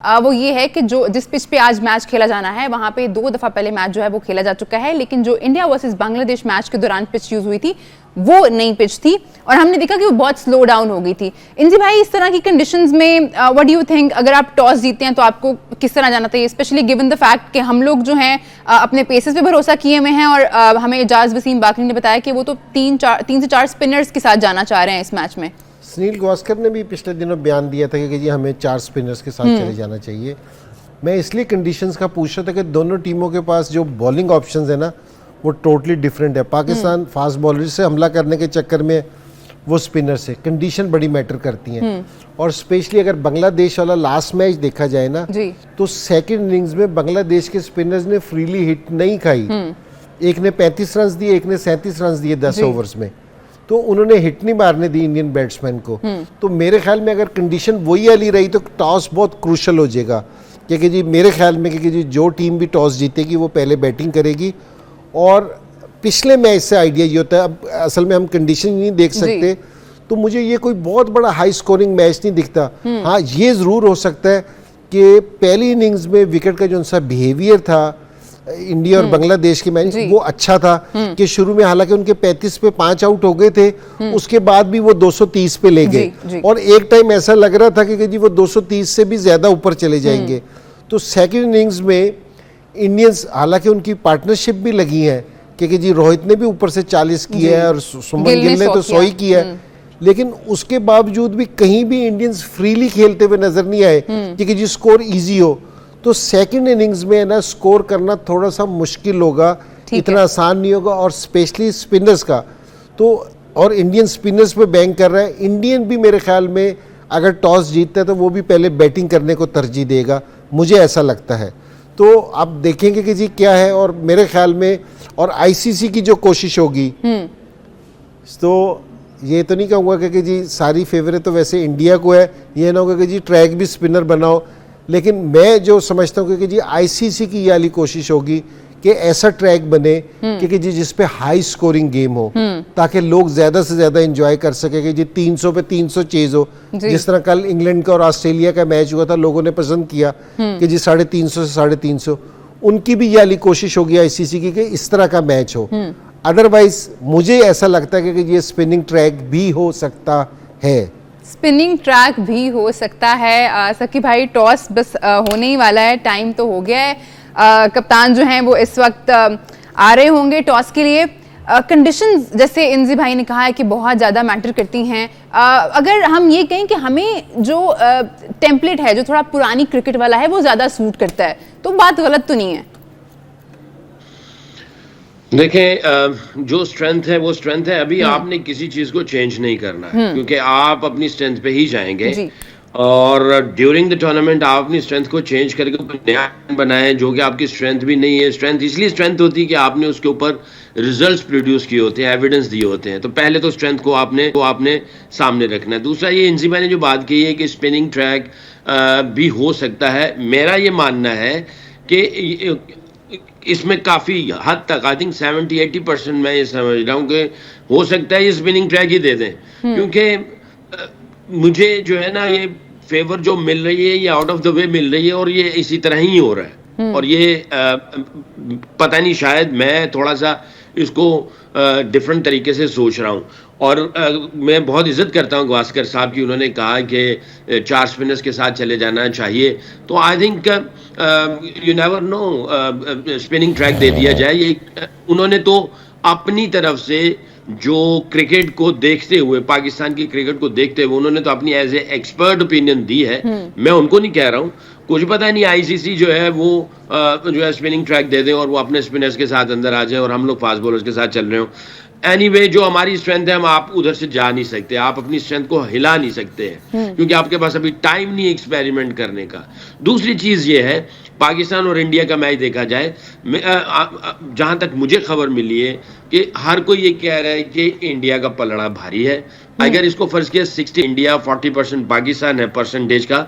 वो ये है कि जो जिस पिच पे आज मैच खेला जाना है वहां पे 2 दफा पहले मैच जो है वो खेला जा चुका है, लेकिन जो इंडिया वर्सेस बांग्लादेश मैच के दौरान पिच यूज हुई थी वो नई पिच थी और हमने देखा कि वो बहुत स्लो डाउन हो गई थी। इंजी भाई, इस तरह की कंडीशंस में व्हाट डू यू थिंक, अगर आप टॉस जीतते हैं तो आपको किस तरह जाना चाहिए, स्पेशली गिवन द फैक्ट कि हम लोग जो हैं अपने पेसेस पे भरोसा किए हुए हैं और हमें एजाज वसीम बाकरी ने बताया कि वो तो 3 से 4 स्पिनर्स के साथ जाना चाह रहे हैं इस मैच में। सुनील गावस्कर ने भी पिछले दिनों बयान दिया था कि जी हमें 4 स्पिनर्स के साथ चले जाना चाहिए। मैं इसलिए कंडीशंस का पूछ रहा था कि दोनों टीमों के पास जो बॉलिंग ऑप्शंस है ना वो टोटली डिफरेंट है। पाकिस्तान फास्ट बॉलर से हमला करने के चक्कर में वो स्पिनर से कंडीशन बड़ी मैटर करती हैं और स्पेशली अगर बांग्लादेश वाला लास्ट मैच देखा जाए ना तो सेकंड इनिंग्स में बांग्लादेश के स्पिनर्स ने फ्रीली हिट नहीं खाई। एक ने 35 रन दिए, एक ने 37 रन दिए 10 ओवर्स में, तो उन्होंने हिट नहीं मारने दी इंडियन बैट्समैन को। तो मेरे ख्याल में अगर कंडीशन वही वाली रही तो टॉस बहुत क्रूशल हो जाएगा, क्योंकि जी मेरे ख्याल में कि जी जो टीम भी टॉस जीतेगी वो पहले बैटिंग करेगी। और पिछले मैच से आइडिया ये होता है, अब असल में हम कंडीशन नहीं देख सकते तो मुझे ये कोई बहुत बड़ा हाई स्कोरिंग मैच नहीं दिखता। हाँ, ये ज़रूर हो सकता है कि पहली इनिंग्स में विकेट का जो उनका बिहेवियर था इंडिया और बांग्लादेश के मैच वो अच्छा था कि शुरू में हालांकि उनके 35 पे 5 आउट हो गए थे, उसके बाद भी वो 230 पे ले गए और एक टाइम ऐसा लग रहा था कि जी वो 230 से भी ज्यादा ऊपर चले जाएंगे। तो सेकंड इनिंग्स में इंडियंस, हालांकि उनकी पार्टनरशिप भी लगी है क्योंकि जी रोहित ने भी ऊपर से 40 किया है और सुमन गिल ने तो 100 ही किया है, लेकिन उसके बावजूद भी कहीं भी इंडियंस फ्रीली खेलते हुए नजर नहीं आए क्योंकि जी स्कोर ईजी हो। तो सेकंड इनिंग्स में ना स्कोर करना थोड़ा सा मुश्किल होगा, इतना आसान नहीं होगा और स्पेशली स्पिनर्स का तो, और इंडियन स्पिनर्स पे बैंक कर रहा है। इंडियन भी मेरे ख्याल में अगर टॉस जीतता है तो वो भी पहले बैटिंग करने को तरजीह देगा, मुझे ऐसा लगता है। तो आप देखेंगे कि जी क्या है, और मेरे ख्याल में और आईसीसी की जो कोशिश होगी तो ये तो नहीं कहूँगा कि जी सारी फेवरेट तो वैसे इंडिया को है, ये ना होगा कि जी ट्रैक भी स्पिनर बनाओ, लेकिन मैं जो समझता हूँ कि जी आईसीसी की ये वाली कोशिश होगी कि ऐसा ट्रैक बने कि जी जिस पे हाई स्कोरिंग गेम हो ताकि लोग ज्यादा से ज्यादा एंजॉय कर सके कि जी 300 पे 300 चेज हो। जिस तरह कल इंग्लैंड का और ऑस्ट्रेलिया का मैच हुआ था, लोगों ने पसंद किया कि जी 350 से 350, उनकी भी ये वाली कोशिश होगी आईसीसी की कि इस तरह का मैच हो। अदरवाइज मुझे ऐसा लगता है कि ये स्पिनिंग ट्रैक भी हो सकता है, स्पिनिंग ट्रैक भी हो सकता है। सकी भाई, टॉस बस होने ही वाला है, टाइम तो हो गया है। कप्तान जो हैं वो इस वक्त आ रहे होंगे टॉस के लिए। कंडीशंस जैसे इंजी भाई ने कहा है कि बहुत ज़्यादा मैटर करती हैं। अगर हम ये कहें कि हमें जो टेम्पलेट है जो थोड़ा पुरानी क्रिकेट वाला है वो ज़्यादा सूट करता है, तो बात गलत तो नहीं है? देखें, जो स्ट्रेंथ है वो स्ट्रेंथ है। अभी आपने किसी चीज को चेंज नहीं करना है क्योंकि आप अपनी स्ट्रेंथ पे ही जाएंगे और ड्यूरिंग द टूर्नामेंट आप अपनी स्ट्रेंथ को चेंज करके नया बनाएं जो कि आपकी स्ट्रेंथ भी नहीं है। स्ट्रेंथ इसलिए स्ट्रेंथ होती है कि आपने उसके ऊपर रिजल्ट्स प्रोड्यूस किए होते हैं, एविडेंस दिए होते हैं। तो पहले तो स्ट्रेंथ को आपने सामने रखना है। दूसरा, ये इंजी भाई ने जो बात की है कि स्पिनिंग ट्रैक भी हो सकता है, मेरा ये मानना है कि इसमें काफ़ी हद तक आई थिंक 70-80% मैं ये समझ रहा हूँ कि हो सकता है ये स्पिनिंग ट्रैक ही दे दें, क्योंकि मुझे जो है ना ये फेवर जो मिल रही है ये आउट ऑफ द वे मिल रही है और ये इसी तरह ही हो रहा है। और ये पता नहीं, शायद मैं थोड़ा सा इसको डिफरेंट तरीके से सोच रहा हूँ। और मैं बहुत इज्जत करता हूँ गावस्कर साहब की, उन्होंने कहा कि 4 स्पिनर्स के साथ चले जाना चाहिए। तो I think you never know, spinning track दे दिया जाए। ये उन्होंने तो अपनी तरफ से जो क्रिकेट को देखते हुए, पाकिस्तान की क्रिकेट को देखते हुए, उन्होंने तो अपनी एज ए एक्सपर्ट ओपिनियन दी है। मैं उनको नहीं कह रहा हूँ, कुछ पता नहीं आईसीसी जो है वो जो है स्पिनिंग ट्रैक दे दें और वो अपने स्पिनर्स के साथ अंदर आ जाए और हम लोग फास्ट बॉलर्स के साथ चल रहे हो। एनीवे, जो हमारी स्ट्रेंथ है हम आप उधर से जा नहीं सकते, आप अपनी स्ट्रेंथ को हिला नहीं सकते हैं क्योंकि आपके पास अभी टाइम नहीं एक्सपेरिमेंट करने का। दूसरी चीज ये है, पाकिस्तान और इंडिया का मैच देखा जाए, जहां तक मुझे खबर मिली है कि हर कोई ये कह रहा है कि इंडिया का पलड़ा भारी है। अगर इसको फर्ज किया 60 इंडिया 40% पाकिस्तान है परसेंटेज का,